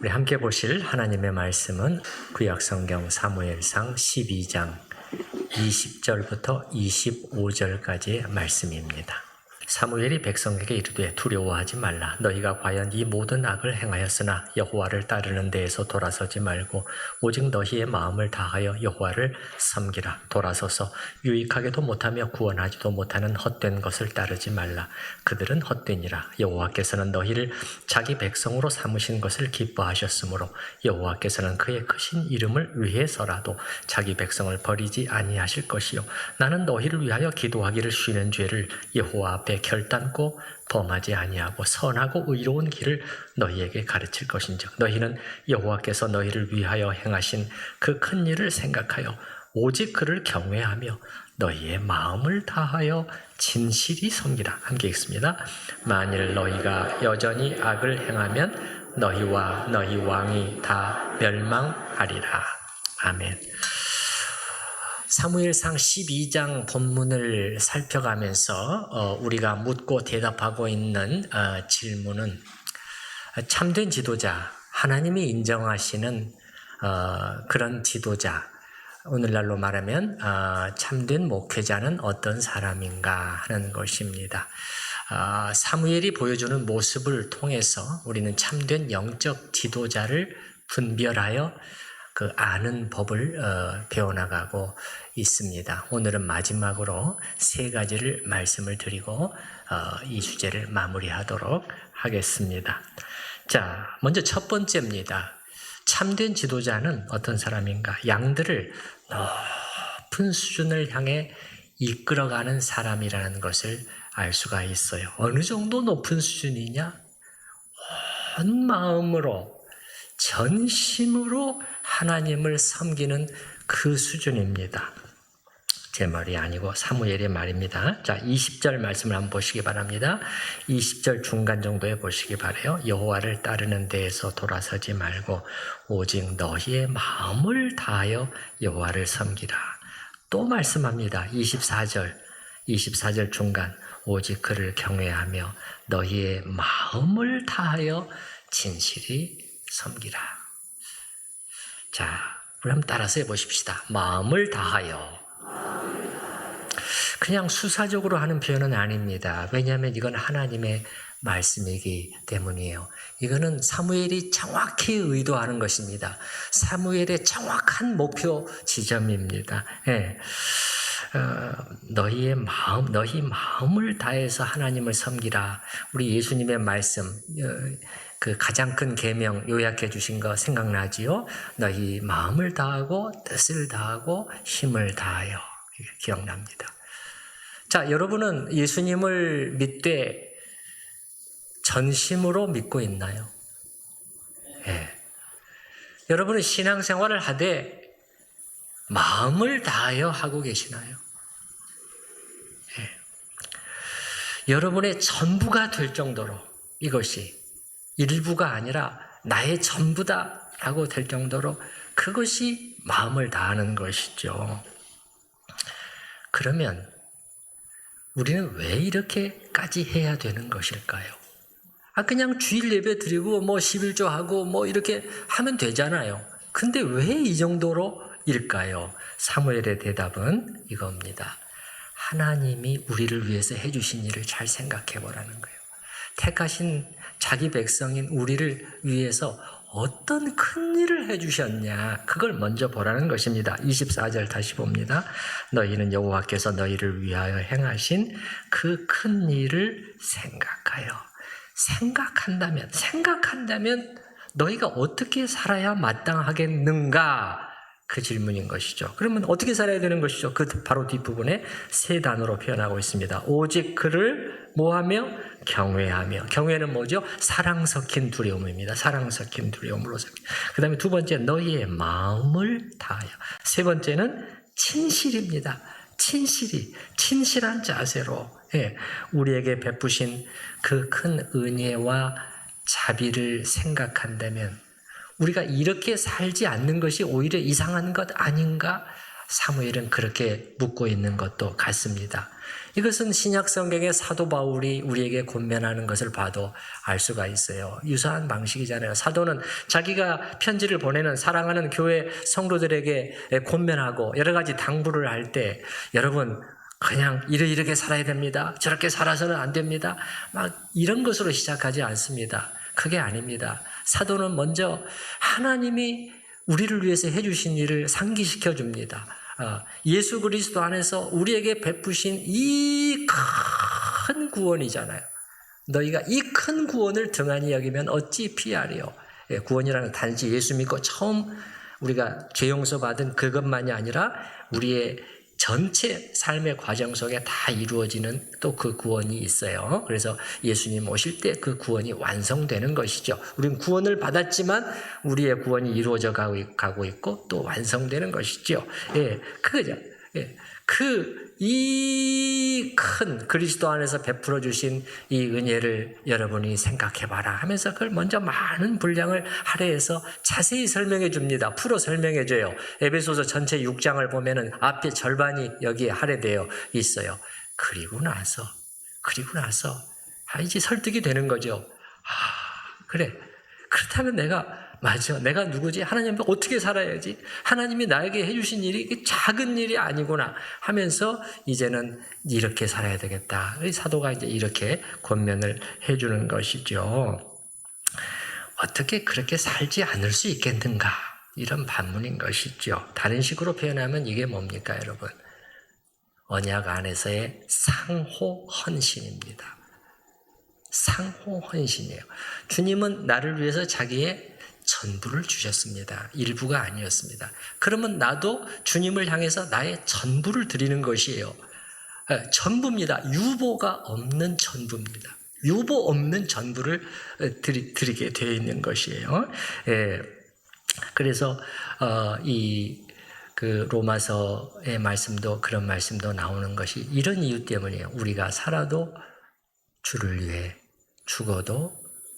우리 함께 보실 하나님의 말씀은 구약성경 사무엘상 12장 20절부터 25절까지의 말씀입니다. 사무엘이 백성에게 이르되 두려워하지 말라. 너희가 과연 이 모든 악을 행하였으나 여호와를 따르는 데에서 돌아서지 말고 오직 너희의 마음을 다하여 여호와를 섬기라. 돌아서서 유익하게도 못하며 구원하지도 못하는 헛된 것을 따르지 말라. 그들은 헛되니라. 여호와께서는 너희를 자기 백성으로 삼으신 것을 기뻐하셨으므로 여호와께서는 그의 크신 이름을 위해서라도 자기 백성을 버리지 아니하실 것이요 나는 너희를 위하여 기도하기를 쉬는 죄를 여호와 앞에 결단코 범하지 아니하고 선하고 의로운 길을 너희에게 가르칠 것인즉 너희는 여호와께서 너희를 위하여 행하신 그 큰 일을 생각하여 오직 그를 경외하며 너희의 마음을 다하여 진실이 섬기라. 함께 읽습니다. 만일 너희가 여전히 악을 행하면 너희와 너희 왕이 다 멸망하리라. 아멘. 사무엘상 12장 본문을 살펴가면서 우리가 묻고 대답하고 있는 질문은 참된 지도자, 하나님이 인정하시는 그런 지도자, 오늘날로 말하면 참된 목회자는 어떤 사람인가 하는 것입니다. 사무엘이 보여주는 모습을 통해서 우리는 참된 영적 지도자를 분별하여 그 아는 법을 배워나가고 있습니다. 오늘은 마지막으로 세 가지를 말씀을 드리고 이 주제를 마무리하도록 하겠습니다. 자, 먼저 첫 번째입니다. 참된 지도자는 어떤 사람인가? 양들을 높은 수준을 향해 이끌어가는 사람이라는 것을 알 수가 있어요. 어느 정도 높은 수준이냐? 온 마음으로 전심으로 하나님을 섬기는 그 수준입니다. 제 말이 아니고 사무엘의 말입니다. 자, 20절 말씀을 한번 보시기 바랍니다. 20절 중간 정도에 보시기 바라요. 여호와를 따르는 데에서 돌아서지 말고 오직 너희의 마음을 다하여 여호와를 섬기라. 또 말씀합니다. 24절 중간 오직 그를 경외하며 너희의 마음을 다하여 진실이 섬기라. 자, 우리 한번 따라서 해보십시다. 마음을 다하여. 그냥 수사적으로 하는 표현은 아닙니다. 왜냐하면 이건 하나님의 말씀이기 때문이에요. 이거는 사무엘이 정확히 의도하는 것입니다. 사무엘의 정확한 목표 지점입니다. 예. 너희 마음을 다해서 하나님을 섬기라. 우리 예수님의 말씀, 그 가장 큰 계명 요약해 주신 거 생각나지요? 너희 마음을 다하고 뜻을 다하고 힘을 다하여. 기억납니다. 자, 여러분은 예수님을 믿되 전심으로 믿고 있나요? 예. 여러분은 신앙생활을 하되 마음을 다하여 하고 계시나요? 예. 여러분의 전부가 될 정도로 이것이 일부가 아니라 나의 전부다라고 될 정도로 그것이 마음을 다하는 것이죠. 그러면 우리는 왜 이렇게까지 해야 되는 것일까요? 그냥 주일 예배 드리고 11조 하고 이렇게 하면 되잖아요. 근데 왜 이 정도로 일까요? 사무엘의 대답은 이겁니다. 하나님이 우리를 위해서 해주신 일을 잘 생각해 보라는 거예요. 택하신 자기 백성인 우리를 위해서 어떤 큰 일을 해주셨냐, 그걸 먼저 보라는 것입니다. 24절 다시 봅니다. 너희는 여호와께서 너희를 위하여 행하신 그 큰 일을 생각하여. 생각한다면 너희가 어떻게 살아야 마땅하겠는가? 그 질문인 것이죠. 그러면 어떻게 살아야 되는 것이죠? 그 바로 뒷부분에 세 단어로 표현하고 있습니다. 오직 그를 뭐하며? 경외하며. 경외는 뭐죠? 사랑 섞인 두려움입니다. 사랑 섞인 두려움으로 섞인. 그 다음에 두 번째, 너희의 마음을 다하여. 세 번째는 진실입니다. 친실한 자세로 우리에게 베푸신 그 큰 은혜와 자비를 생각한다면 우리가 이렇게 살지 않는 것이 오히려 이상한 것 아닌가 사무엘은 그렇게 묻고 있는 것도 같습니다. 이것은 신약 성경의 사도 바울이 우리에게 권면하는 것을 봐도 알 수가 있어요. 유사한 방식이잖아요. 사도는 자기가 편지를 보내는 사랑하는 교회 성도들에게 권면하고 여러 가지 당부를 할 때 여러분 그냥 이렇게 살아야 됩니다. 저렇게 살아서는 안 됩니다. 막 이런 것으로 시작하지 않습니다. 그게 아닙니다. 사도는 먼저 하나님이 우리를 위해서 해주신 일을 상기시켜 줍니다. 예수 그리스도 안에서 우리에게 베푸신 이 큰 구원이잖아요. 너희가 이 큰 구원을 등한히 여기면 어찌 피하리요. 구원이라는 단지 예수 믿고 처음 우리가 죄 용서 받은 그것만이 아니라 우리의 전체 삶의 과정 속에 다 이루어지는 또 그 구원이 있어요. 그래서 예수님 오실 때 그 구원이 완성되는 것이죠. 우리는 구원을 받았지만 우리의 구원이 이루어져 가고 있고 또 완성되는 것이죠. 예, 그거죠. 예, 이 큰 그리스도 안에서 베풀어 주신 이 은혜를 여러분이 생각해 봐라 하면서 그걸 먼저 많은 분량을 할애해서 자세히 설명해 줍니다. 풀어 설명해 줘요. 에베소서 전체 6장을 보면은 앞에 절반이 여기에 할애되어 있어요. 그리고 나서 이제 설득이 되는 거죠. 그래. 그렇다면 내가 누구지? 하나님 앞에 어떻게 살아야지? 하나님이 나에게 해주신 일이 작은 일이 아니구나 하면서 이제는 이렇게 살아야 되겠다. 사도가 이제 이렇게 권면을 해주는 것이죠. 어떻게 그렇게 살지 않을 수 있겠는가? 이런 반문인 것이죠. 다른 식으로 표현하면 이게 뭡니까, 여러분? 언약 안에서의 상호 헌신입니다. 상호 헌신이에요. 주님은 나를 위해서 자기의 전부를 주셨습니다. 일부가 아니었습니다. 그러면 나도 주님을 향해서 나의 전부를 드리는 것이에요. 전부입니다. 유보가 없는 전부입니다. 유보 없는 전부를 드리게 되어 있는 것이에요. 그래서 그 로마서의 말씀도 그런 말씀도 나오는 것이 이런 이유 때문이에요. 우리가 살아도 주를 위해, 죽어도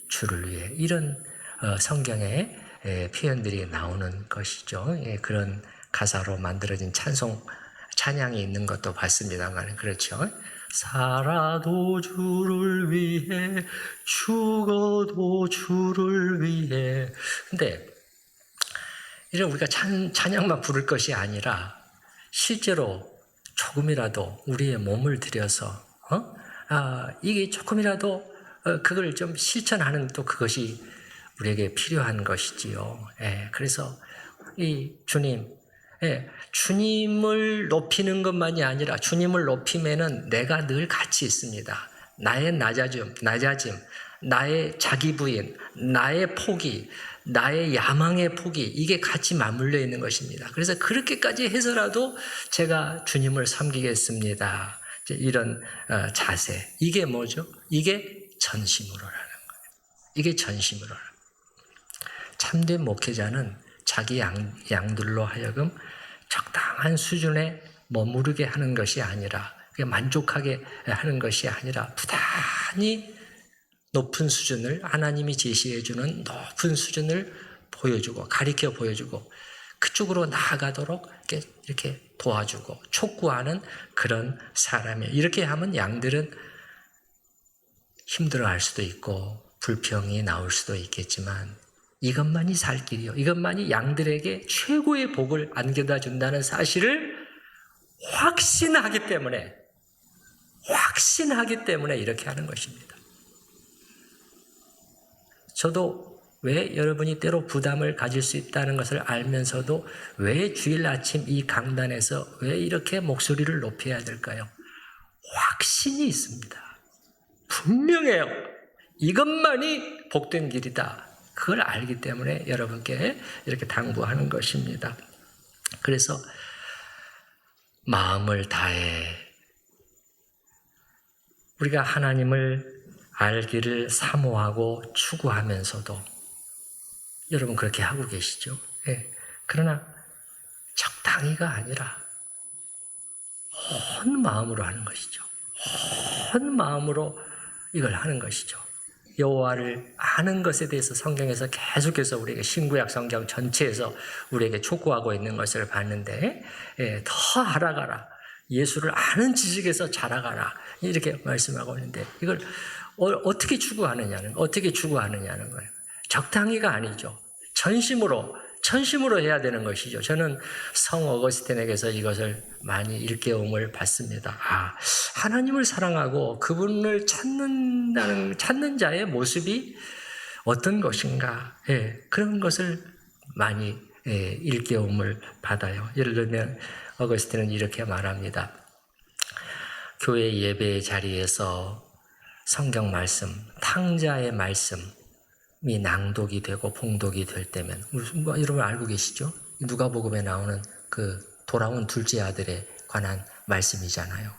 주를 위해, 이런 성경의 표현들이 나오는 것이죠. 그런 가사로 만들어진 찬양이 있는 것도 봤습니다만, 그렇죠. 살아도 주를 위해, 죽어도 주를 위해. 근데 이런 우리가 찬양만 부를 것이 아니라 실제로 조금이라도 우리의 몸을 들여서 이게 조금이라도 그걸 좀 실천하는 또 그것이 우리에게 필요한 것이지요. 그래서 이 주님을 높이는 것만이 아니라 주님을 높이면은 내가 늘 같이 있습니다. 나의 낮아짐, 나의 자기 부인, 나의 포기, 나의 야망의 포기, 이게 같이 맞물려 있는 것입니다. 그래서 그렇게까지 해서라도 제가 주님을 섬기겠습니다. 이런 자세, 이게 뭐죠? 이게 전심으로라는 거예요. 이게 전심으로라는 거예요. 참된 목회자는 자기 양들로 하여금 적당한 수준에 머무르게 하는 것이 아니라, 만족하게 하는 것이 아니라 부단히 높은 수준을, 하나님이 제시해 주는 높은 수준을 보여주고 가리켜 보여주고 그쪽으로 나아가도록 이렇게 도와주고 촉구하는 그런 사람이에요. 이렇게 하면 양들은 힘들어할 수도 있고 불평이 나올 수도 있겠지만 이것만이 살 길이요, 이것만이 양들에게 최고의 복을 안겨다 준다는 사실을 확신하기 때문에 이렇게 하는 것입니다. 저도 왜 여러분이 때로 부담을 가질 수 있다는 것을 알면서도 왜 주일 아침 이 강단에서 왜 이렇게 목소리를 높여야 될까요? 확신이 있습니다. 분명해요. 이것만이 복된 길이다. 그걸 알기 때문에 여러분께 이렇게 당부하는 것입니다. 그래서 마음을 다해 우리가 하나님을 알기를 사모하고 추구하면서도 여러분 그렇게 하고 계시죠? 그러나 적당히가 아니라 온 마음으로 하는 것이죠. 온 마음으로 이걸 하는 것이죠. 여호와를 아는 것에 대해서 성경에서 계속해서 우리에게 신구약 성경 전체에서 우리에게 촉구하고 있는 것을 봤는데, 더 알아가라. 예수를 아는 지식에서 자라가라. 이렇게 말씀하고 있는데, 이걸 어떻게 추구하느냐는 거예요. 적당히가 아니죠. 전심으로 해야 되는 것이죠. 저는 성 어거스틴에게서 이것을 많이 일깨움을 받습니다. 하나님을 사랑하고 그분을 찾는 자의 모습이 어떤 것인가, 그런 것을 많이 일깨움을 받아요. 예를 들면 어거스틴은 이렇게 말합니다. 교회 예배의 자리에서 성경 말씀, 탕자의 말씀이 낭독이 되고 봉독이 될 때면, 여러분 알고 계시죠? 누가복음에 나오는 그 돌아온 둘째 아들에 관한 말씀이잖아요.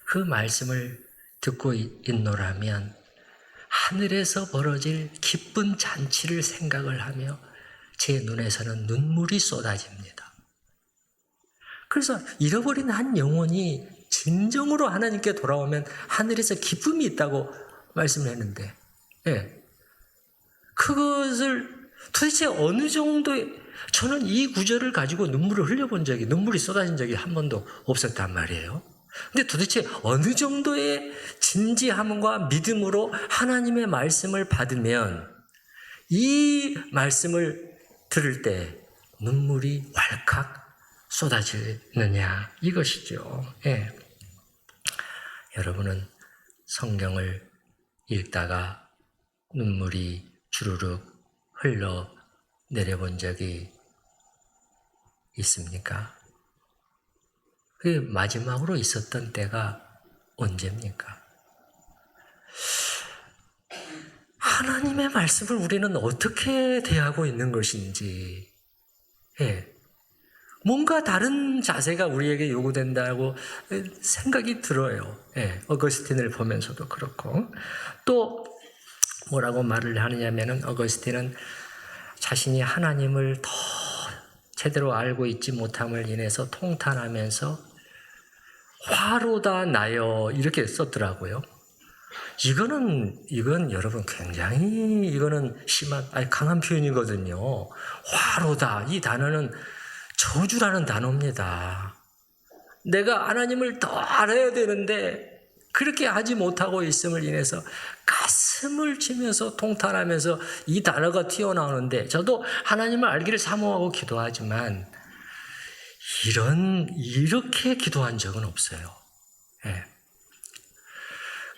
그 말씀을 듣고 있노라면 하늘에서 벌어질 기쁜 잔치를 생각을 하며 제 눈에서는 눈물이 쏟아집니다. 그래서 잃어버린 한 영혼이 진정으로 하나님께 돌아오면 하늘에서 기쁨이 있다고 말씀을 했는데, 그것을 도대체 어느 정도의, 저는 이 구절을 가지고 눈물이 쏟아진 적이 한 번도 없었단 말이에요. 근데 도대체 어느 정도의 진지함과 믿음으로 하나님의 말씀을 받으면 이 말씀을 들을 때 눈물이 왈칵 쏟아지느냐, 이것이죠. 여러분은 성경을 읽다가 눈물이 주르륵 흘러 내려본 적이 있습니까? 그 마지막으로 있었던 때가 언제입니까? 하나님의 말씀을 우리는 어떻게 대하고 있는 것인지, 뭔가 다른 자세가 우리에게 요구된다고 생각이 들어요. 어거스틴을 보면서도 그렇고, 또 뭐라고 말을 하느냐면은, 어거스틴은 자신이 하나님을 더 제대로 알고 있지 못함을 인해서 통탄하면서 화로다 나여, 이렇게 썼더라고요. 이건 여러분 굉장히 강한 표현이거든요. 화로다, 이 단어는 저주라는 단어입니다. 내가 하나님을 더 알아야 되는데 그렇게 하지 못하고 있음을 인해서 가슴을 치면서 통탄하면서 이 단어가 튀어나오는데, 저도 하나님을 알기를 사모하고 기도하지만 이렇게 기도한 적은 없어요.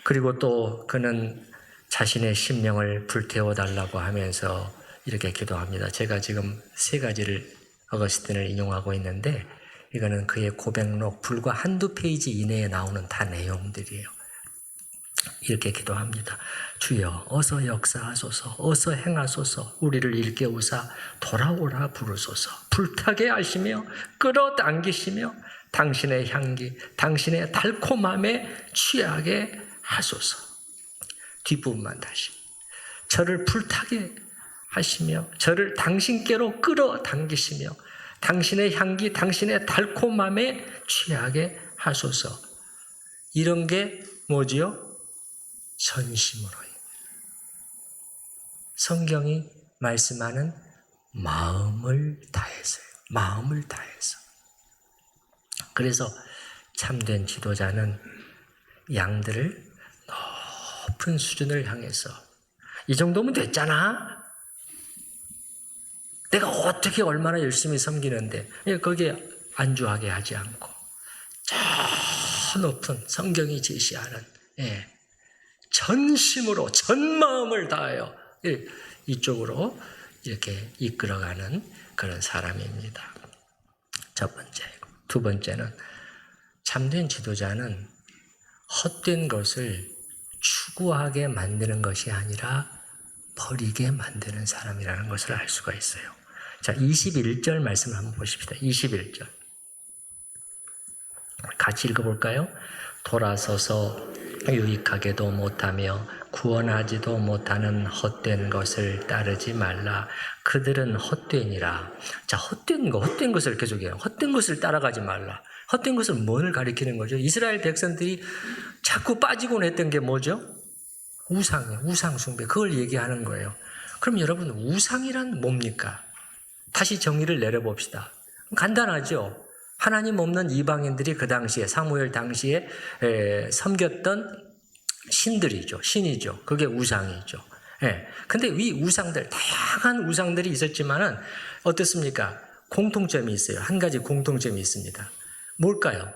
그리고 또 그는 자신의 심령을 불태워달라고 하면서 이렇게 기도합니다. 제가 지금 3가지를 어거스틴을 인용하고 있는데, 이거는 그의 고백록 불과 한두 페이지 이내에 나오는 다 내용들이에요. 이렇게 기도합니다. 주여 어서 역사하소서, 어서 행하소서, 우리를 일깨우사 돌아오라 부르소서, 불타게 하시며 끌어당기시며 당신의 향기, 당신의 달콤함에 취하게 하소서. 뒷부분만 다시. 저를 불타게 하시며 저를 당신께로 끌어당기시며 당신의 향기, 당신의 달콤함에 취하게 하소서. 이런 게 뭐지요? 전심으로요. 성경이 말씀하는 마음을 다해서요. 마음을 다해서. 그래서 참된 지도자는 양들을 높은 수준을 향해서, 이 정도면 됐잖아, 내가 어떻게 얼마나 열심히 섬기는데, 거기에 안주하게 하지 않고 저 높은 성경이 제시하는 전심으로 전마음을 다하여 이쪽으로 이렇게 이끌어가는 그런 사람입니다. 첫 번째. 두 번째는, 참된 지도자는 헛된 것을 추구하게 만드는 것이 아니라 버리게 만드는 사람이라는 것을 알 수가 있어요. 자, 21절 말씀을 한번 보십시다. 21절. 같이 읽어볼까요? 돌아서서 유익하게도 못하며 구원하지도 못하는 헛된 것을 따르지 말라. 그들은 헛되니라. 자, 헛된 것을 계속해요. 헛된 것을 따라가지 말라. 헛된 것은 뭘 가리키는 거죠? 이스라엘 백성들이 자꾸 빠지곤 했던 게 뭐죠? 우상이에요. 우상 숭배. 그걸 얘기하는 거예요. 그럼 여러분, 우상이란 뭡니까? 다시 정의를 내려봅시다. 간단하죠. 하나님 없는 이방인들이 그 당시에, 사무엘 당시에 섬겼던 신들이죠. 신이죠. 그게 우상이죠. 근데 이 우상들, 다양한 우상들이 있었지만은 어떻습니까? 공통점이 있어요. 한 가지 공통점이 있습니다. 뭘까요?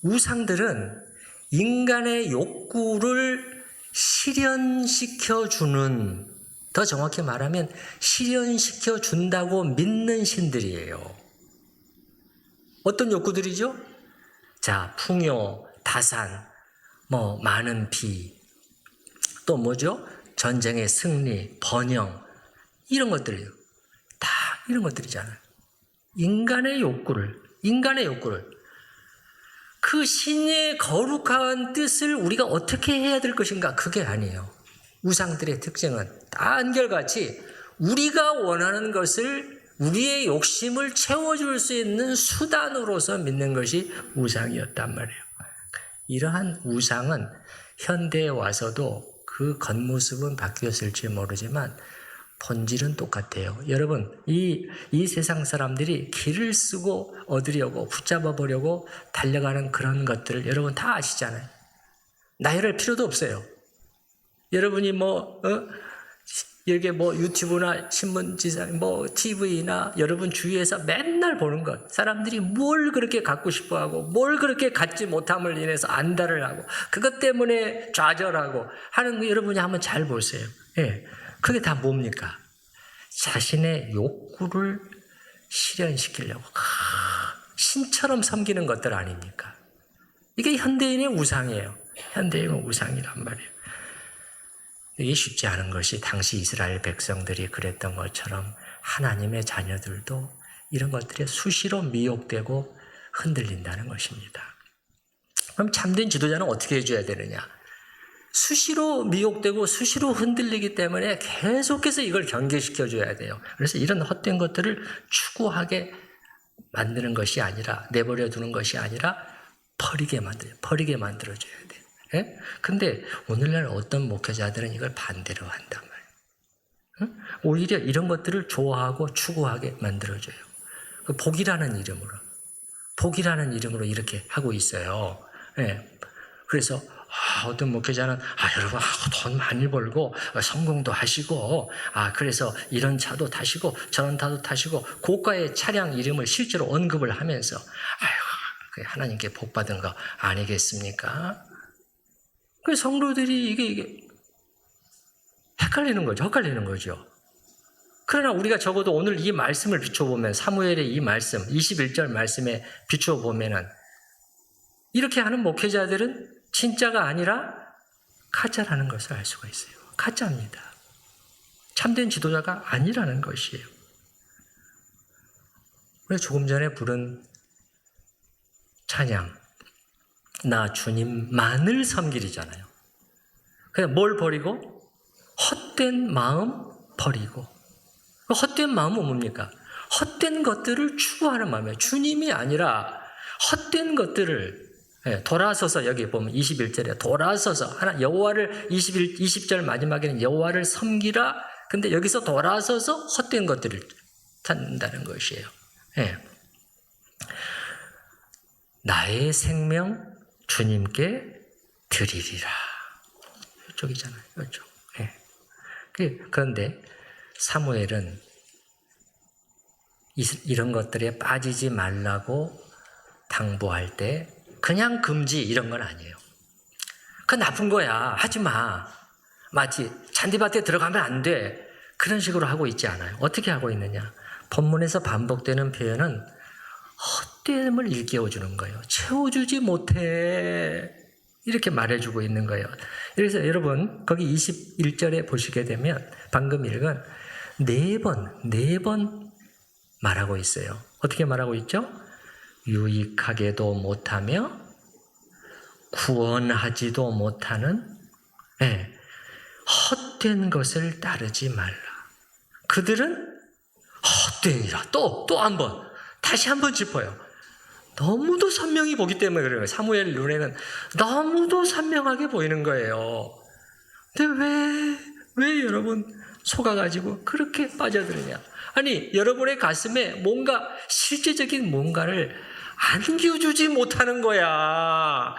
우상들은 인간의 욕구를 실현시켜주는, 더 정확히 말하면 실현시켜준다고 믿는 신들이에요. 어떤 욕구들이죠? 자, 풍요, 다산, 많은 비, 또 뭐죠? 전쟁의 승리, 번영, 이런 것들이요. 다 이런 것들이잖아요. 인간의 욕구를, 그 신의 거룩한 뜻을 우리가 어떻게 해야 될 것인가? 그게 아니에요. 우상들의 특징은 다 한결같이 우리가 원하는 것을, 우리의 욕심을 채워줄 수 있는 수단으로서 믿는 것이 우상이었단 말이에요. 이러한 우상은 현대에 와서도 그 겉모습은 바뀌었을지 모르지만 본질은 똑같아요. 여러분, 이 세상 사람들이 길을 쓰고 얻으려고, 붙잡아 보려고 달려가는 그런 것들을 여러분 다 아시잖아요. 나열할 필요도 없어요. 여러분이 이렇게 유튜브나 신문지사, TV나 여러분 주위에서 맨날 보는 것, 사람들이 뭘 그렇게 갖고 싶어 하고, 뭘 그렇게 갖지 못함을 인해서 안달을 하고, 그것 때문에 좌절하고 하는 거 여러분이 한번 잘 보세요. 그게 다 뭡니까? 자신의 욕구를 실현시키려고 신처럼 섬기는 것들 아닙니까? 이게 현대인의 우상이에요. 현대인의 우상이란 말이에요. 이게 쉽지 않은 것이, 당시 이스라엘 백성들이 그랬던 것처럼 하나님의 자녀들도 이런 것들에 수시로 미혹되고 흔들린다는 것입니다. 그럼 참된 지도자는 어떻게 해줘야 되느냐? 수시로 미혹되고 수시로 흔들리기 때문에 계속해서 이걸 경계시켜줘야 돼요. 그래서 이런 헛된 것들을 추구하게 만드는 것이 아니라, 내버려 두는 것이 아니라 버리게 만들어줘야 돼요. 근데 오늘날 어떤 목회자들은 이걸 반대로 한단 말이에요. 오히려 이런 것들을 좋아하고 추구하게 만들어줘요. 복이라는 이름으로 이렇게 하고 있어요. 그래서 어떤 목회자는 여러분 돈 많이 벌고 성공도 하시고 그래서 이런 차도 타시고 저런 차도 타시고 고가의 차량 이름을 실제로 언급을 하면서 하나님께 복 받은 거 아니겠습니까? 그 성도들이 이게 헷갈리는 거죠. 그러나 우리가 적어도 오늘 이 말씀을 비춰보면, 사무엘의 이 말씀, 21절 말씀에 비춰보면은, 이렇게 하는 목회자들은 진짜가 아니라 가짜라는 것을 알 수가 있어요. 가짜입니다. 참된 지도자가 아니라는 것이에요. 그래서 조금 전에 부른 찬양, 나 주님만을 섬기리잖아요. 그냥 뭘 버리고? 헛된 마음 버리고. 헛된 마음은 뭡니까? 헛된 것들을 추구하는 마음이에요. 주님이 아니라 헛된 것들을, 돌아서서, 여기 보면 21절에 돌아서서 여호와를, 20절 마지막에는 여호와를 섬기라. 근데 여기서 돌아서서 헛된 것들을 찾는다는 것이에요. 나의 생명 주님께 드리리라. 이쪽이잖아요. 이쪽. 그런데 사무엘은 이런 것들에 빠지지 말라고 당부할 때 그냥 금지 이런 건 아니에요. 그건 나쁜 거야. 하지 마. 마치 잔디밭에 들어가면 안 돼. 그런 식으로 하고 있지 않아요. 어떻게 하고 있느냐? 본문에서 반복되는 표현은 헛됨을 일깨워주는 거예요. 채워주지 못해. 이렇게 말해주고 있는 거예요. 그래서 여러분 거기 21절에 보시게 되면 방금 읽은 네 번 말하고 있어요. 어떻게 말하고 있죠? 유익하게도 못하며 구원하지도 못하는 헛된 것을 따르지 말라. 그들은 헛되니라. 또 한 번, 다시 한 번 짚어요. 너무도 선명히 보기 때문에 그래요. 사무엘 눈에는 너무도 선명하게 보이는 거예요. 근데 왜 여러분 속아가지고 그렇게 빠져드느냐? 아니, 여러분의 가슴에 뭔가 실제적인 뭔가를 안겨주지 못하는 거야.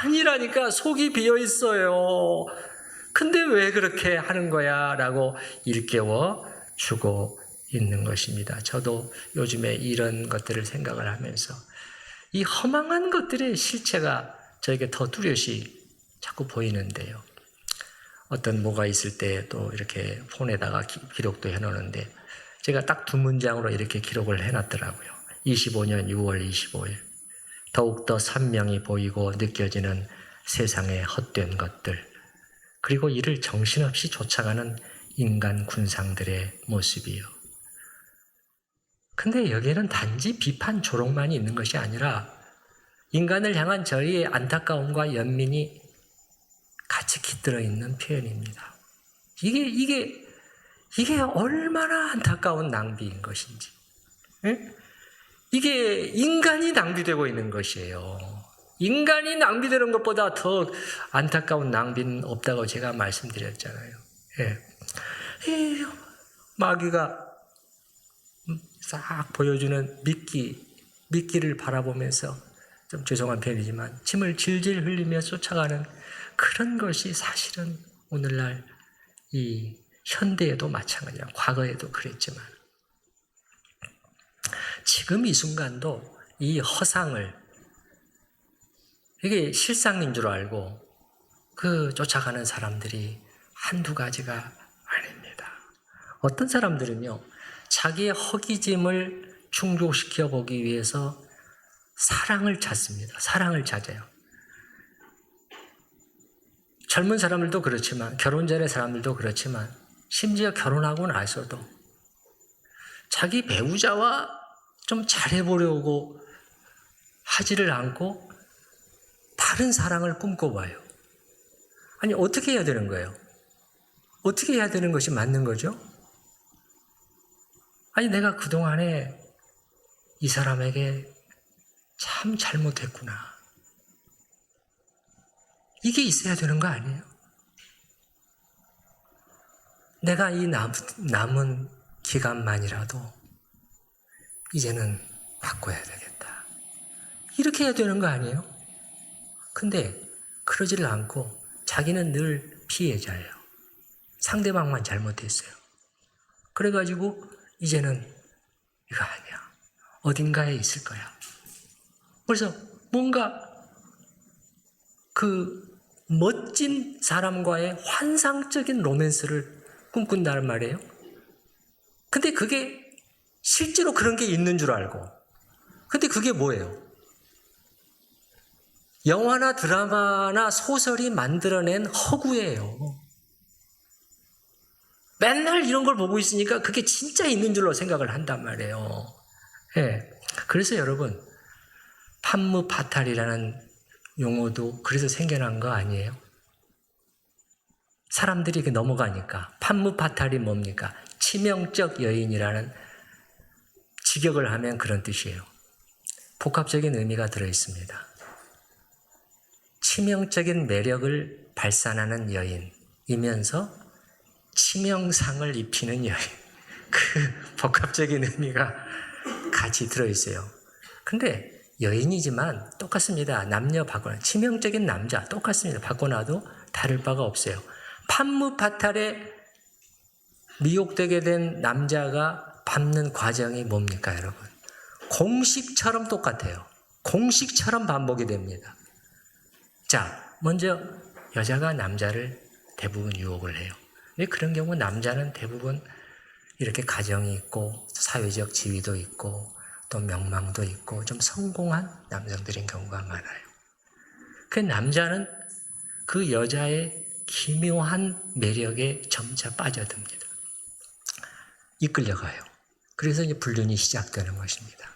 아니라니까 속이 비어 있어요. 근데 왜 그렇게 하는 거야? 라고 일깨워 주고 있는 것입니다. 저도 요즘에 이런 것들을 생각을 하면서 이 허망한 것들의 실체가 저에게 더 뚜렷이 자꾸 보이는데요. 어떤 뭐가 있을 때 또 이렇게 폰에다가 기록도 해놓는데 제가 딱 두 문장으로 이렇게 기록을 해놨더라고요. 25년 6월 25일 더욱더 선명히 보이고 느껴지는 세상의 헛된 것들, 그리고 이를 정신없이 쫓아가는 인간 군상들의 모습이요. 근데 여기에는 단지 비판 조롱만이 있는 것이 아니라 인간을 향한 저희의 안타까움과 연민이 같이 깃들어 있는 표현입니다. 이게 얼마나 안타까운 낭비인 것인지. 예? 이게 인간이 낭비되고 있는 것이에요. 인간이 낭비되는 것보다 더 안타까운 낭비는 없다고 제가 말씀드렸잖아요. 예. 이 마귀가 싹 보여주는 미끼를 바라보면서, 좀 죄송한 표현이지만 침을 질질 흘리며 쫓아가는 그런 것이 사실은 오늘날 이 현대에도 마찬가지야. 과거에도 그랬지만 지금 이 순간도 이 허상을, 이게 실상인 줄 알고 그 쫓아가는 사람들이 한두 가지가 아닙니다. 어떤 사람들은요, 자기의 허기짐을 충족시켜 보기 위해서 사랑을 찾습니다. 사랑을 찾아요. 젊은 사람들도 그렇지만, 결혼 전의 사람들도 그렇지만, 심지어 결혼하고 나서도 자기 배우자와 좀 잘해보려고 하지를 않고 다른 사랑을 꿈꿔봐요. 아니, 어떻게 해야 되는 거예요? 어떻게 해야 되는 것이 맞는 거죠? 아니, 내가 그동안에 이 사람에게 참 잘못했구나. 이게 있어야 되는 거 아니에요? 내가 이 남은 기간만이라도 이제는 바꿔야 되겠다. 이렇게 해야 되는 거 아니에요? 근데 그러지를 않고 자기는 늘 피해자예요. 상대방만 잘못했어요. 그래가지고 이제는 이거 아니야. 어딘가에 있을 거야. 그래서 뭔가 그 멋진 사람과의 환상적인 로맨스를 꿈꾼다는 말이에요. 근데 그게 실제로 그런 게 있는 줄 알고. 근데 그게 뭐예요? 영화나 드라마나 소설이 만들어낸 허구예요. 맨날 이런 걸 보고 있으니까 그게 진짜 있는 줄로 생각을 한단 말이에요. 예. 그래서 여러분, 판무파탈이라는 용어도 그래서 생겨난 거 아니에요? 사람들이 이렇게 넘어가니까. 판무파탈이 뭡니까? 치명적 여인이라는 직역을 하면 그런 뜻이에요. 복합적인 의미가 들어있습니다. 치명적인 매력을 발산하는 여인이면서 치명상을 입히는 여인. 그 복합적인 의미가 같이 들어있어요. 근데 여인이지만 똑같습니다. 남녀 바꿔, 치명적인 남자 똑같습니다. 바꿔놔도 다를 바가 없어요. 판무파탈에 미혹되게 된 남자가 밟는 과정이 뭡니까, 여러분? 공식처럼 똑같아요. 공식처럼 반복이 됩니다. 자, 먼저 여자가 남자를 대부분 유혹을 해요. 근데 그런 경우 남자는 대부분 이렇게 가정이 있고 사회적 지위도 있고 또 명망도 있고 좀 성공한 남성들인 경우가 많아요. 그 남자는 그 여자의 기묘한 매력에 점차 빠져듭니다. 이끌려가요. 그래서 이제 불륜이 시작되는 것입니다.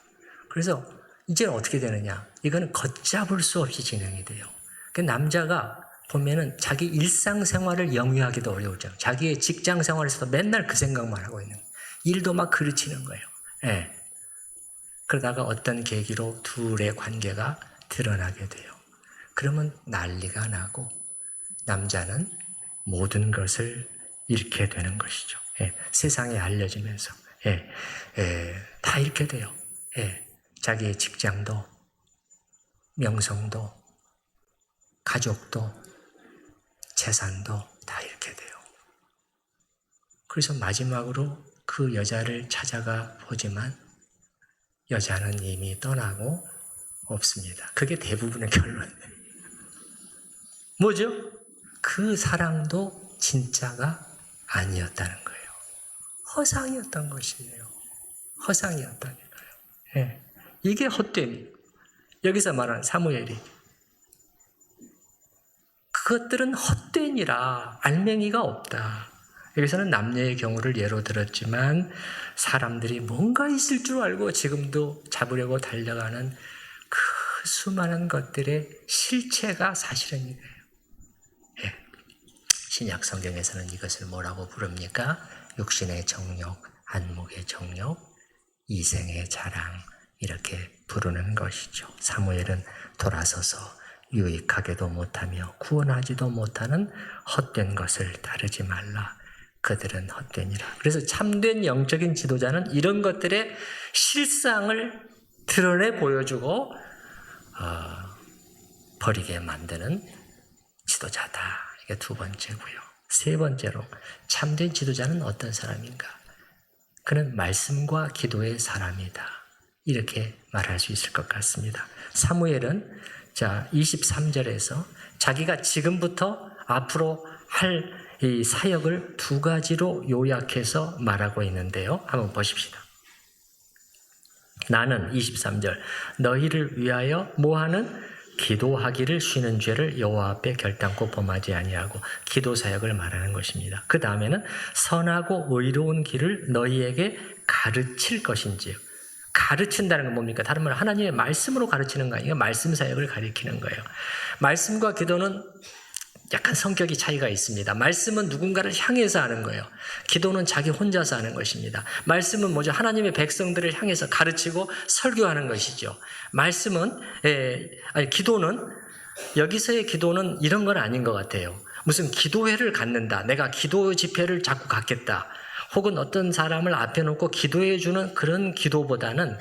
그래서 이제는 어떻게 되느냐? 이거는 걷잡을 수 없이 진행이 돼요. 그 남자가 보면은 자기 일상생활을 영위하기도 어려우죠. 자기의 직장생활에서도 맨날 그 생각만 하고 있는 거예요. 일도 막 그르치는 거예요. 예. 그러다가 어떤 계기로 둘의 관계가 드러나게 돼요. 그러면 난리가 나고 남자는 모든 것을 잃게 되는 것이죠. 세상에 알려지면서 다 잃게 돼요. 자기의 직장도, 명성도, 가족도, 재산도 다 잃게 돼요. 그래서 마지막으로 그 여자를 찾아가 보지만 여자는 이미 떠나고 없습니다. 그게 대부분의 결론이에요. 뭐죠? 그 사랑도 진짜가 아니었다는 거예요. 허상이었던 것이에요. 허상이었다는 거예요. 이게 헛됨이. 여기서 말하는 사무엘이 그것들은 헛되니라 알맹이가 없다. 여기서는 남녀의 경우를 예로 들었지만 사람들이 뭔가 있을 줄 알고 지금도 잡으려고 달려가는 그 수많은 것들의 실체가 사실은 이거예요. 신약 성경에서는 이것을 뭐라고 부릅니까? 육신의 정욕, 안목의 정욕, 이생의 자랑 이렇게 부르는 것이죠. 사무엘은 돌아서서 유익하게도 못하며 구원하지도 못하는 헛된 것을 따르지 말라. 그들은 헛되니라. 그래서 참된 영적인 지도자는 이런 것들의 실상을 드러내 보여주고 버리게 만드는 지도자다. 이게 두 번째고요. 세 번째로 참된 지도자는 어떤 사람인가? 그는 말씀과 기도의 사람이다. 이렇게 말할 수 있을 것 같습니다. 사무엘은 23절에서 자기가 지금부터 앞으로 할 이 사역을 두 가지로 요약해서 말하고 있는데요. 한번 보십시다. 나는 23절 너희를 위하여 뭐하는 기도하기를 쉬는 죄를 여호와 앞에 결단코 범하지 아니하고 기도 사역을 말하는 것입니다. 그 다음에는 선하고 의로운 길을 너희에게 가르칠 것인지. 가르친다는 건 뭡니까? 다른 말로 하나님의 말씀으로 가르치는 거 아니에요. 말씀 사역을 가리키는 거예요. 말씀과 기도는 약간 성격이 차이가 있습니다. 말씀은 누군가를 향해서 하는 거예요. 기도는 자기 혼자서 하는 것입니다. 말씀은 뭐죠? 하나님의 백성들을 향해서 가르치고 설교하는 것이죠. 말씀은 기도는 여기서의 기도는 이런 건 아닌 것 같아요. 무슨 기도회를 갖는다. 내가 기도 집회를 자꾸 갖겠다. 혹은 어떤 사람을 앞에 놓고 기도해 주는 그런 기도보다는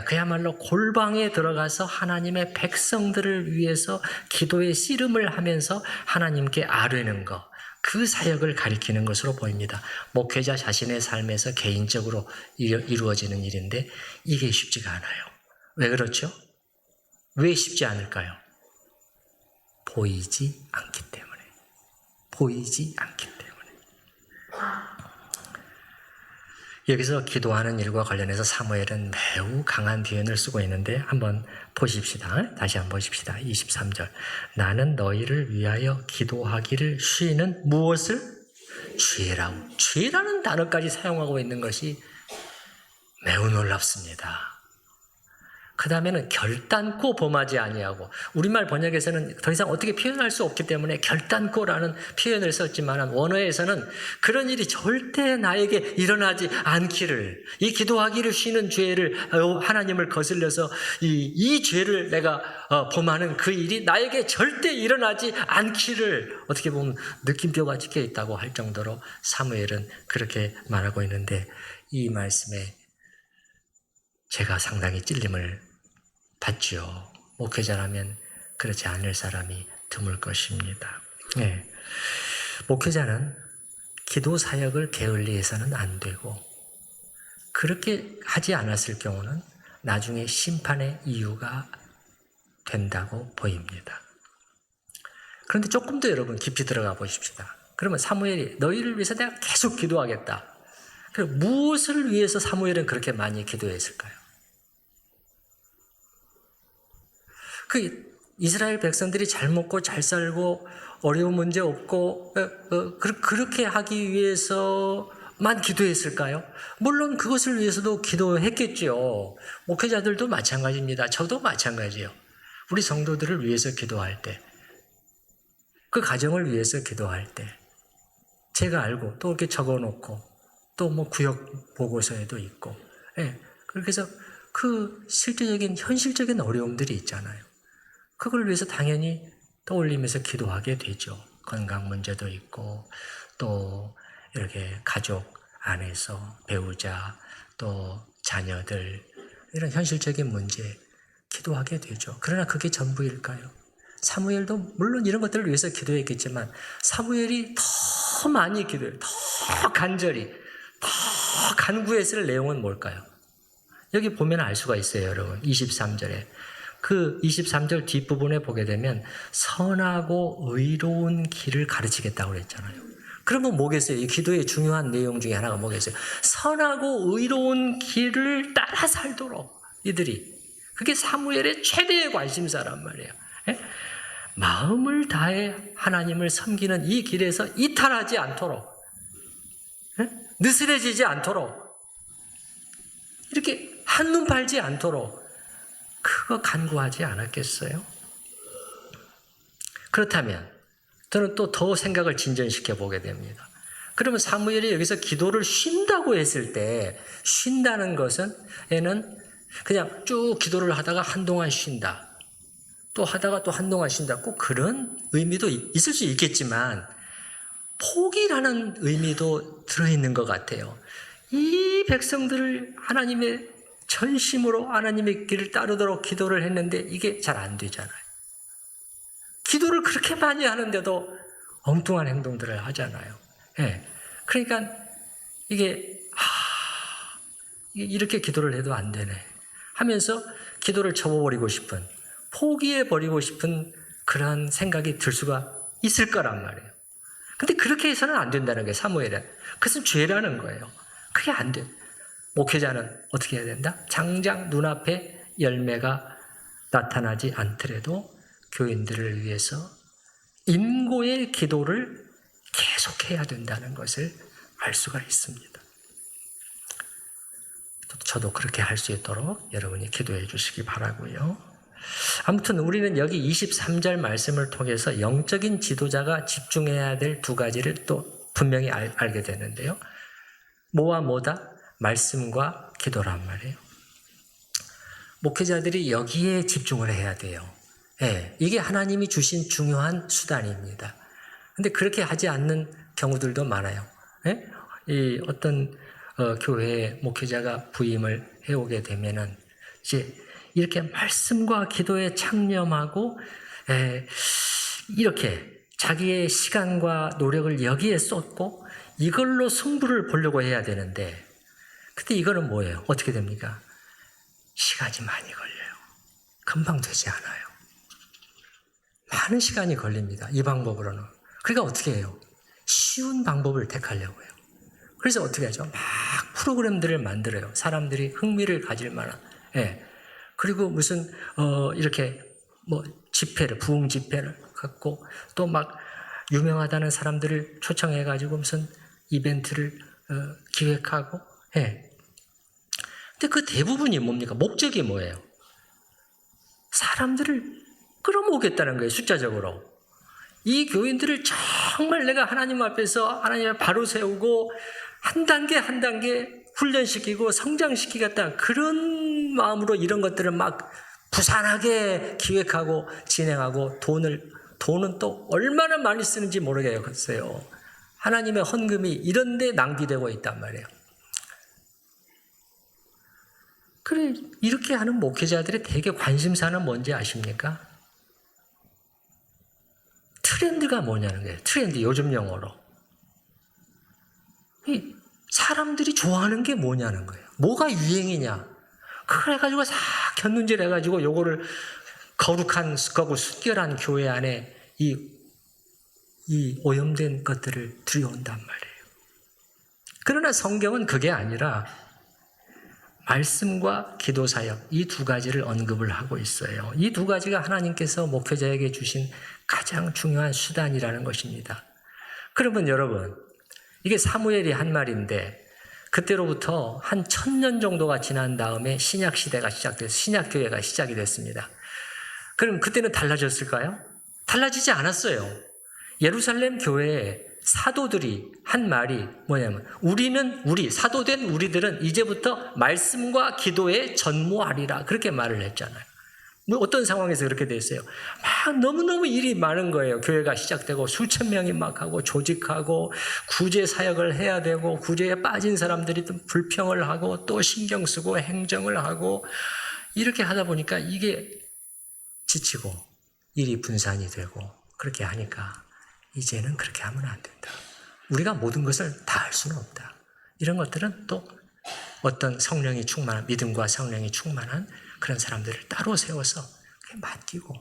그야말로 골방에 들어가서 하나님의 백성들을 위해서 기도의 씨름을 하면서 하나님께 아뢰는 것, 그 사역을 가리키는 것으로 보입니다. 목회자 자신의 삶에서 개인적으로 이루어지는 일인데 이게 쉽지가 않아요. 왜 그렇죠? 왜 쉽지 않을까요? 보이지 않기 때문에. 보이지 않기 때문에. 여기서 기도하는 일과 관련해서 사무엘은 매우 강한 표현을 쓰고 있는데 한번 보십시다. 다시 한번 보십시다. 23절 나는 너희를 위하여 기도하기를 쉬는 무엇을? 죄라고. 죄라는 단어까지 사용하고 있는 것이 매우 놀랍습니다. 그 다음에는 결단코 범하지 아니하고 우리말 번역에서는 더 이상 어떻게 표현할 수 없기 때문에 결단코라는 표현을 썼지만 원어에서는 그런 일이 절대 나에게 일어나지 않기를 이 기도하기를 쉬는 죄를 하나님을 거슬려서 이 죄를 내가 범하는 그 일이 나에게 절대 일어나지 않기를 어떻게 보면 느낌표가 찍혀 있다고 할 정도로 사무엘은 그렇게 말하고 있는데 이 말씀에 제가 상당히 찔림을 받죠. 목회자라면 그렇지 않을 사람이 드물 것입니다. 목회자는 기도 사역을 게을리해서는 안 되고 그렇게 하지 않았을 경우는 나중에 심판의 이유가 된다고 보입니다. 그런데 조금 더 여러분 깊이 들어가 보십시다. 그러면 사무엘이 너희를 위해서 내가 계속 기도하겠다. 그럼 무엇을 위해서 사무엘은 그렇게 많이 기도했을까요? 그 이스라엘 백성들이 잘 먹고 잘 살고 어려운 문제 없고 그렇게 하기 위해서만 기도했을까요? 물론 그것을 위해서도 기도했겠죠. 목회자들도 마찬가지입니다. 저도 마찬가지예요. 우리 성도들을 위해서 기도할 때, 그 가정을 위해서 기도할 때 제가 알고 또 이렇게 적어놓고 또 뭐 구역 보고서에도 있고 그렇게 해서 그 실제적인 현실적인 어려움들이 있잖아요. 그걸 위해서 당연히 떠올리면서 기도하게 되죠. 건강 문제도 있고 또 이렇게 가족 안에서 배우자 또 자녀들 이런 현실적인 문제 기도하게 되죠. 그러나 그게 전부일까요? 사무엘도 물론 이런 것들을 위해서 기도했겠지만 사무엘이 더 많이 기도해요. 더 간절히 더 간구했을 내용은 뭘까요? 여기 보면 알 수가 있어요, 여러분. 23절에. 그 23절 뒷부분에 보게 되면 선하고 의로운 길을 가르치겠다고 그랬잖아요. 그러면 뭐겠어요? 이 기도의 중요한 내용 중에 하나가 뭐겠어요? 선하고 의로운 길을 따라 살도록 이들이. 그게 사무엘의 최대의 관심사란 말이에요. 예? 마음을 다해 하나님을 섬기는 이 길에서 이탈하지 않도록, 예? 느슨해지지 않도록, 이렇게 한눈 팔지 않도록 그거 간구하지 않았겠어요? 그렇다면 저는 또 더 생각을 진전시켜 보게 됩니다. 그러면 사무엘이 여기서 기도를 쉰다고 했을 때 쉰다는 것은 얘는 그냥 쭉 기도를 하다가 한동안 쉰다. 또 하다가 또 한동안 쉰다. 꼭 그런 의미도 있을 수 있겠지만 포기라는 의미도 들어있는 것 같아요. 이 백성들을 하나님의 전심으로 하나님의 길을 따르도록 기도를 했는데 이게 잘 안 되잖아요. 기도를 그렇게 많이 하는데도 엉뚱한 행동들을 하잖아요. 예. 그러니까 이게 이렇게 기도를 해도 안 되네 하면서 기도를 접어버리고 싶은, 포기해버리고 싶은 그런 생각이 들 수가 있을 거란 말이에요. 근데 그렇게 해서는 안 된다는 거예요, 사무엘은. 그것은 죄라는 거예요. 그게 안 돼. 목회자는 어떻게 해야 된다? 장장 눈앞에 열매가 나타나지 않더라도 교인들을 위해서 인고의 기도를 계속해야 된다는 것을 알 수가 있습니다. 저도 그렇게 할 수 있도록 여러분이 기도해 주시기 바라고요. 아무튼 우리는 여기 23절 말씀을 통해서 영적인 지도자가 집중해야 될 두 가지를 또 분명히 알게 되는데요. 뭐와 뭐다? 말씀과 기도란 말이에요. 목회자들이 여기에 집중을 해야 돼요. 예, 이게 하나님이 주신 중요한 수단입니다. 근데 그렇게 하지 않는 경우들도 많아요. 예? 이 어떤 교회에 목회자가 부임을 해오게 되면은 이제 이렇게 말씀과 기도에 창념하고 이렇게 자기의 시간과 노력을 여기에 쏟고 이걸로 승부를 보려고 해야 되는데, 근데 이거는 뭐예요? 어떻게 됩니까? 시간이 많이 걸려요. 금방 되지 않아요. 많은 시간이 걸립니다. 이 방법으로는. 그러니까 어떻게 해요? 쉬운 방법을 택하려고 해요. 그래서 어떻게 하죠? 막 프로그램들을 만들어요. 사람들이 흥미를 가질 만한. 예. 그리고 무슨 이렇게 뭐 집회를, 부흥 집회를 갖고 또 막 유명하다는 사람들을 초청해가지고 무슨 이벤트를 기획하고. 예. 근데 그 대부분이 뭡니까? 목적이 뭐예요? 사람들을 끌어모으겠다는 거예요, 숫자적으로. 이 교인들을 정말 내가 하나님 앞에서 하나님을 바로 세우고 한 단계 한 단계 훈련시키고 성장시키겠다, 그런 마음으로 이런 것들을 막 부산하게 기획하고 진행하고 돈은 또 얼마나 많이 쓰는지 모르겠어요. 하나님의 헌금이 이런 데 낭비되고 있단 말이에요. 그래, 이렇게 하는 목회자들의 되게 관심사는 뭔지 아십니까? 트렌드가 뭐냐는 거예요. 트렌드, 요즘 용어로. 이 사람들이 좋아하는 게 뭐냐는 거예요. 뭐가 유행이냐. 그걸 해가지고 싹 견눈질 해가지고 요거를 거룩한 거고 순결한 교회 안에 이 오염된 것들을 들여온단 말이에요. 그러나 성경은 그게 아니라 말씀과 기도 사역, 이 두 가지를 언급을 하고 있어요. 이 두 가지가 하나님께서 목회자에게 주신 가장 중요한 수단이라는 것입니다. 그러면 여러분, 이게 사무엘이 한 말인데 그때로부터 한 1000년 정도가 지난 다음에 신약 시대가 시작돼서 신약 교회가 시작이 됐습니다. 그럼 그때는 달라졌을까요? 달라지지 않았어요. 예루살렘 교회에 사도들이 한 말이 뭐냐면, 사도된 우리들은 이제부터 말씀과 기도에 전무하리라, 그렇게 말을 했잖아요. 뭐 어떤 상황에서 그렇게 됐어요? 막 너무너무 일이 많은 거예요. 교회가 시작되고 수천 명이 막 하고 조직하고 구제 사역을 해야 되고 구제에 빠진 사람들이 또 불평을 하고 또 신경 쓰고 행정을 하고 이렇게 하다 보니까 이게 지치고 일이 분산이 되고 그렇게 하니까 이제는 그렇게 하면 안 된다. 우리가 모든 것을 다 할 수는 없다. 이런 것들은 또 어떤 성령이 충만한, 믿음과 성령이 충만한 그런 사람들을 따로 세워서 맡기고.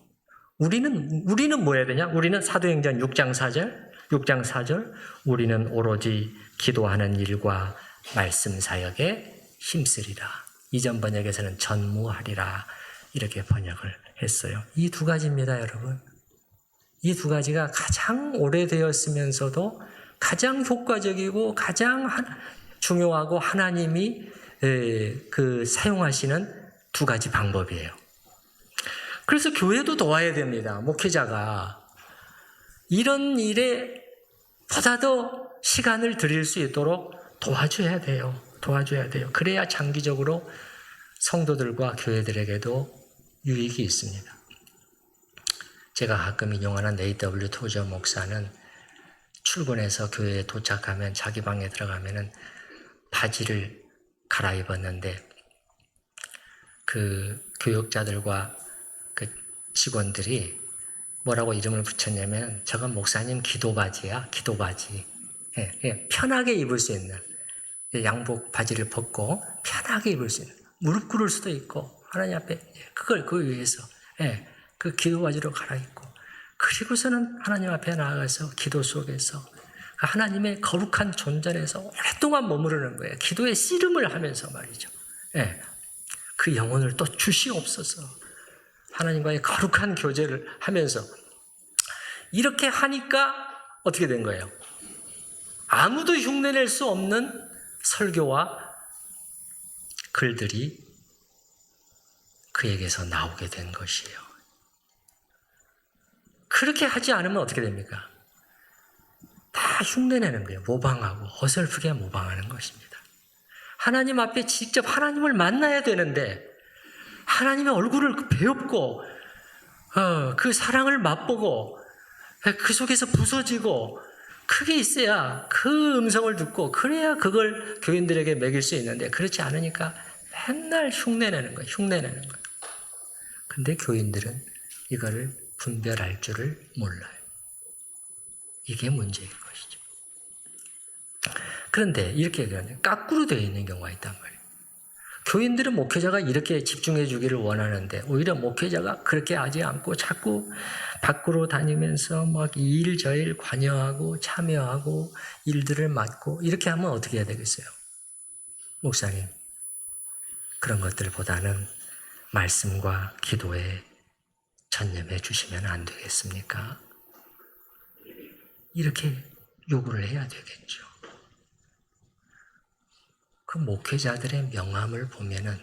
우리는 뭐 해야 되냐? 우리는 사도행전 6장 4절, 우리는 오로지 기도하는 일과 말씀 사역에 힘쓰리라. 이전 번역에서는 전무하리라. 이렇게 번역을 했어요. 이 두 가지입니다, 여러분. 이 두 가지가 가장 오래되었으면서도 가장 효과적이고 가장 중요하고 하나님이 사용하시는 두 가지 방법이에요. 그래서 교회도 도와야 됩니다. 목회자가 이런 일에 보다 더 시간을 들일 수 있도록 도와줘야 돼요. 그래야 장기적으로 성도들과 교회들에게도 유익이 있습니다. 제가 가끔 인용하는 A.W. 토저 목사는 출근해서 교회에 도착하면 자기 방에 들어가면은 바지를 갈아입었는데 그 교역자들과 그 직원들이 뭐라고 이름을 붙였냐면 저건 목사님 기도바지야, 기도바지. 예, 편하게 입을 수 있는 양복 바지를 벗고 편하게 입을 수 있는 무릎 꿇을 수도 있고 하나님 앞에 그걸 위해서 그 기도바지로 갈아입고 그리고서는 하나님 앞에 나아가서 기도 속에서 하나님의 거룩한 존전에서 오랫동안 머무르는 거예요. 기도의 씨름을 하면서 말이죠. 그 영혼을 또 주시옵소서. 하나님과의 거룩한 교제를 하면서 이렇게 하니까 어떻게 된 거예요? 아무도 흉내낼 수 없는 설교와 글들이 그에게서 나오게 된 것이에요. 그렇게 하지 않으면 어떻게 됩니까? 다 흉내내는 거예요. 모방하고 어설프게 모방하는 것입니다. 하나님 앞에 직접 하나님을 만나야 되는데 하나님의 얼굴을 배웁고 그 사랑을 맛보고 그 속에서 부서지고 그게 있어야 그 음성을 듣고 그래야 그걸 교인들에게 먹일 수 있는데 그렇지 않으니까 맨날 흉내내는 거예요. 근데 교인들은 이거를 분별할 줄을 몰라요. 이게 문제인 것이죠. 그런데 이렇게 거꾸로 되어 있는 경우가 있단 말이에요. 교인들은 목회자가 이렇게 집중해 주기를 원하는데 오히려 목회자가 그렇게 하지 않고 자꾸 밖으로 다니면서 막 이 일 저 일 관여하고 참여하고 일들을 맡고 이렇게 하면 어떻게 해야 되겠어요? 목사님, 그런 것들보다는 말씀과 기도에 전념해 주시면 안 되겠습니까? 이렇게 요구를 해야 되겠죠. 그 목회자들의 명함을 보면은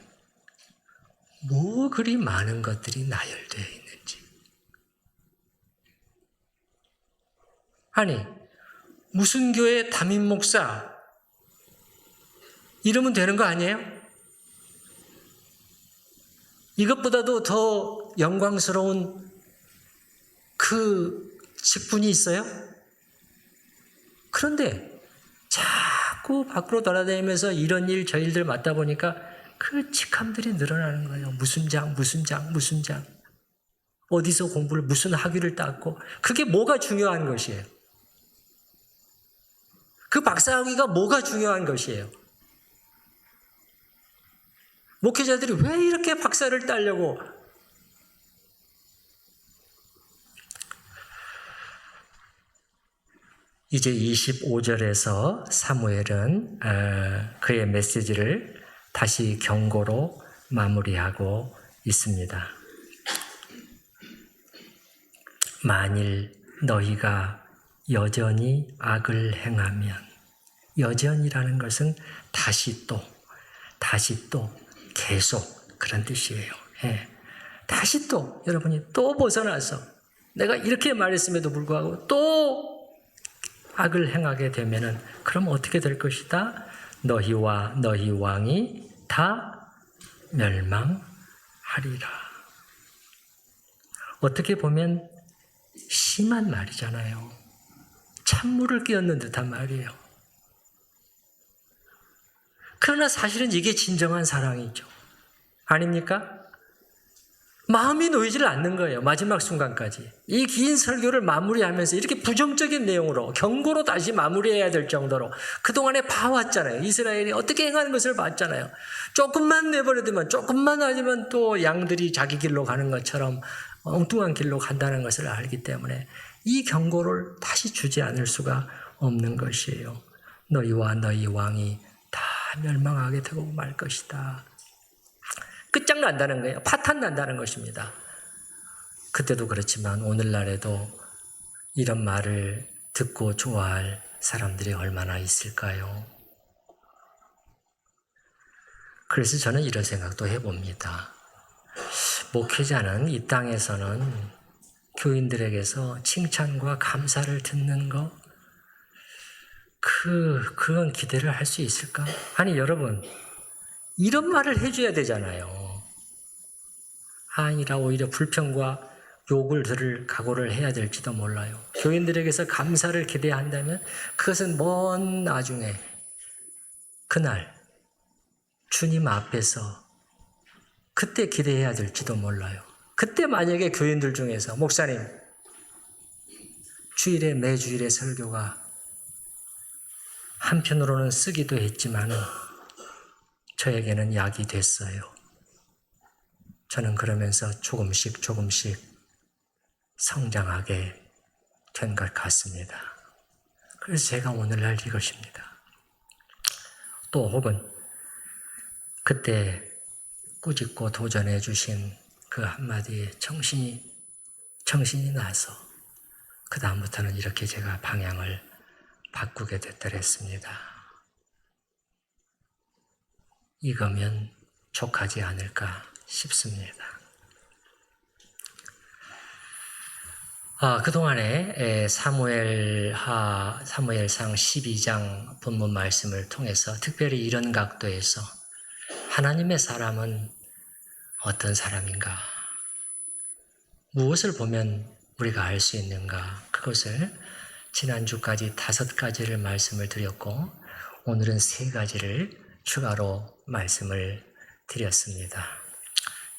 뭐 그리 많은 것들이 나열되어 있는지. 아니, 무슨 교회 담임 목사 이러면 되는 거 아니에요? 이것보다도 더 영광스러운 그 직분이 있어요? 그런데 자꾸 밖으로 돌아다니면서 이런 일, 저 일들 맡다 보니까 그 직함들이 늘어나는 거예요. 무슨 장. 어디서 공부를, 무슨 학위를 땄고. 그게 뭐가 중요한 것이에요? 그 박사학위가 뭐가 중요한 것이에요? 목회자들이 왜 이렇게 박사를 따려고? 이제 25절에서 사무엘은 그의 메시지를 다시 경고로 마무리하고 있습니다. 만일 너희가 여전히 악을 행하면, 여전이라는 것은 다시 또 계속 그런 뜻이에요. 다시 또 여러분이 또 벗어나서 내가 이렇게 말했음에도 불구하고 또 악을 행하게 되면은 그럼 어떻게 될 것이다? 너희와 너희 왕이 다 멸망하리라. 어떻게 보면 심한 말이잖아요. 찬물을 끼얹는 듯한 말이에요. 그러나 사실은 이게 진정한 사랑이죠. 아닙니까? 마음이 놓이질 않는 거예요. 마지막 순간까지. 이 긴 설교를 마무리하면서 이렇게 부정적인 내용으로 경고로 다시 마무리해야 될 정도로 그동안에 봐왔잖아요. 이스라엘이 어떻게 행하는 것을 봤잖아요. 조금만 내버려두면 조금만 하지만 또 양들이 자기 길로 가는 것처럼 엉뚱한 길로 간다는 것을 알기 때문에 이 경고를 다시 주지 않을 수가 없는 것이에요. 너희와 너희 왕이 다 멸망하게 되고 말 것이다. 끝장난다는 거예요. 파탄난다는 것입니다. 그때도 그렇지만 오늘날에도 이런 말을 듣고 좋아할 사람들이 얼마나 있을까요? 그래서 저는 이런 생각도 해봅니다. 목회자는 이 땅에서는 교인들에게서 칭찬과 감사를 듣는 거, 그건 기대를 할 수 있을까? 아니, 여러분, 이런 말을 해줘야 되잖아요. 아니라 오히려 불평과 욕을 들을 각오를 해야 될지도 몰라요. 교인들에게서 감사를 기대한다면 그것은 먼 나중에 그날 주님 앞에서 그때 기대해야 될지도 몰라요. 그때 만약에 교인들 중에서 목사님 주일에 매주일에 설교가 한편으로는 쓰기도 했지만은 저에게는 약이 됐어요. 저는 그러면서 조금씩 성장하게 된 것 같습니다. 그래서 제가 오늘날 이것입니다. 또 혹은 그때 꾸짖고 도전해 주신 그 한마디에 정신이 나서 그 다음부터는 이렇게 제가 방향을 바꾸게 됐더랬습니다. 이거면 족하지 않을까 싶습니다. 그동안에 사무엘상 12장 본문 말씀을 통해서 특별히 이런 각도에서 하나님의 사람은 어떤 사람인가? 무엇을 보면 우리가 알 수 있는가? 그것을 지난주까지 5가지를 말씀을 드렸고 오늘은 3가지를 추가로 말씀을 드렸습니다.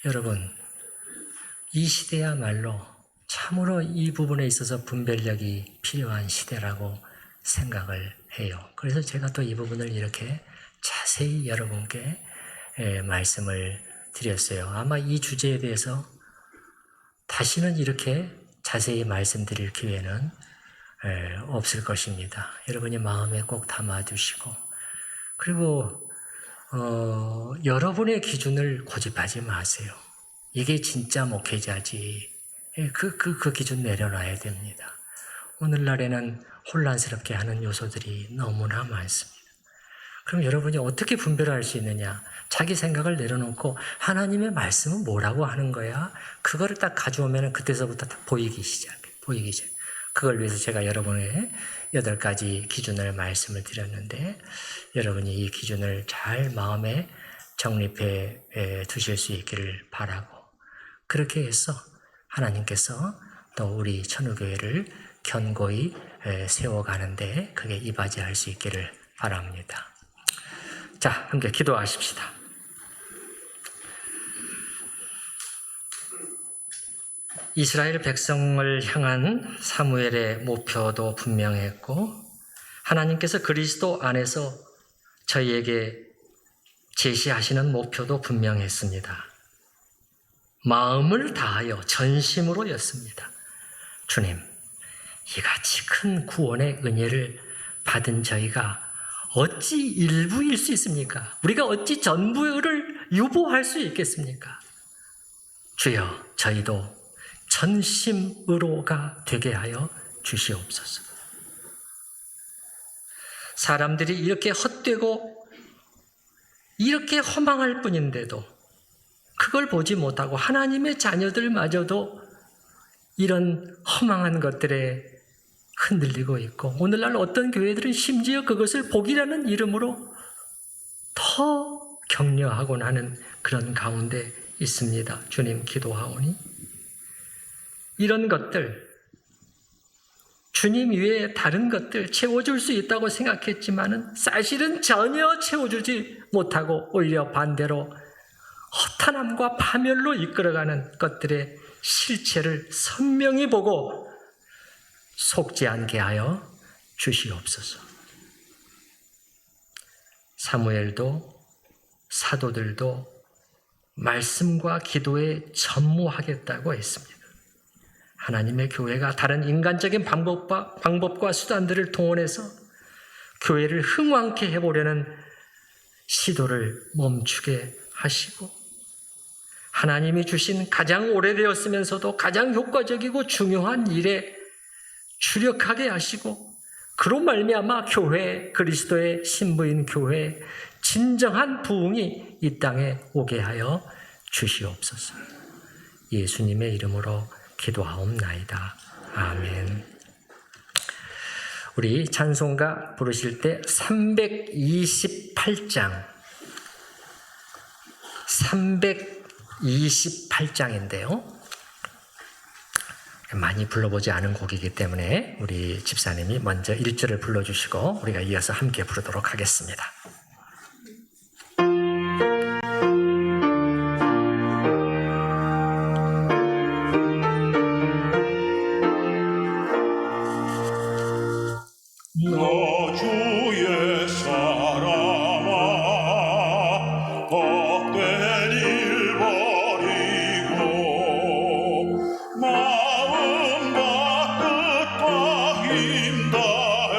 여러분, 이 시대야말로 참으로 이 부분에 있어서 분별력이 필요한 시대라고 생각을 해요. 그래서 제가 또 이 부분을 이렇게 자세히 여러분께 말씀을 드렸어요. 아마 이 주제에 대해서 다시는 이렇게 자세히 말씀드릴 기회는 없을 것입니다. 여러분이 마음에 꼭 담아두시고 그리고 여러분의 기준을 고집하지 마세요. 이게 진짜 목회자지. 그 기준 내려놔야 됩니다. 오늘날에는 혼란스럽게 하는 요소들이 너무나 많습니다. 그럼 여러분이 어떻게 분별할 수 있느냐? 자기 생각을 내려놓고 하나님의 말씀은 뭐라고 하는 거야? 그거를 딱 가져오면 그때서부터 딱 보이기 시작해. 그걸 위해서 제가 여러분의 8가지 기준을 말씀을 드렸는데 여러분이 이 기준을 잘 마음에 정립해 두실 수 있기를 바라고 그렇게 해서 하나님께서 또 우리 천우교회를 견고히 세워가는데 그게 이바지할 수 있기를 바랍니다. 자, 함께 기도하십시다. 이스라엘 백성을 향한 사무엘의 목표도 분명했고 하나님께서 그리스도 안에서 저희에게 제시하시는 목표도 분명했습니다. 마음을 다하여 전심으로였습니다. 주님, 이같이 큰 구원의 은혜를 받은 저희가 어찌 일부일 수 있습니까? 우리가 어찌 전부를 유보할 수 있겠습니까? 주여, 저희도 전심으로가 되게 하여 주시옵소서. 사람들이 이렇게 헛되고 이렇게 허망할 뿐인데도 그걸 보지 못하고 하나님의 자녀들마저도 이런 허망한 것들에 흔들리고 있고 오늘날 어떤 교회들은 심지어 그것을 복이라는 이름으로 더 격려하곤 하는 그런 가운데 있습니다. 주님 기도하오니 이런 것들, 주님 외에 다른 것들 채워줄 수 있다고 생각했지만은 사실은 전혀 채워주지 못하고 오히려 반대로 허탄함과 파멸로 이끌어가는 것들의 실체를 선명히 보고 속지 않게 하여 주시옵소서. 사무엘도 사도들도 말씀과 기도에 전무하겠다고 했습니다. 하나님의 교회가 다른 인간적인 방법과 수단들을 동원해서 교회를 흥왕케 해보려는 시도를 멈추게 하시고 하나님이 주신 가장 오래되었으면서도 가장 효과적이고 중요한 일에 주력하게 하시고 그로 말미암아 교회, 그리스도의 신부인 교회 진정한 부흥이 이 땅에 오게 하여 주시옵소서. 예수님의 이름으로 기도하옵나이다. 아멘. 우리 찬송가 부르실 때 328장인데요. 많이 불러보지 않은 곡이기 때문에 우리 집사님이 먼저 1절을 불러주시고 우리가 이어서 함께 부르도록 하겠습니다. 너 주의 사람아 헛된 일 버리고 마음과 뜻과 힘 다해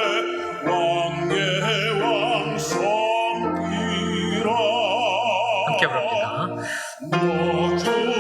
왕의 왕 섬기라. 함께 부릅니다. 너 주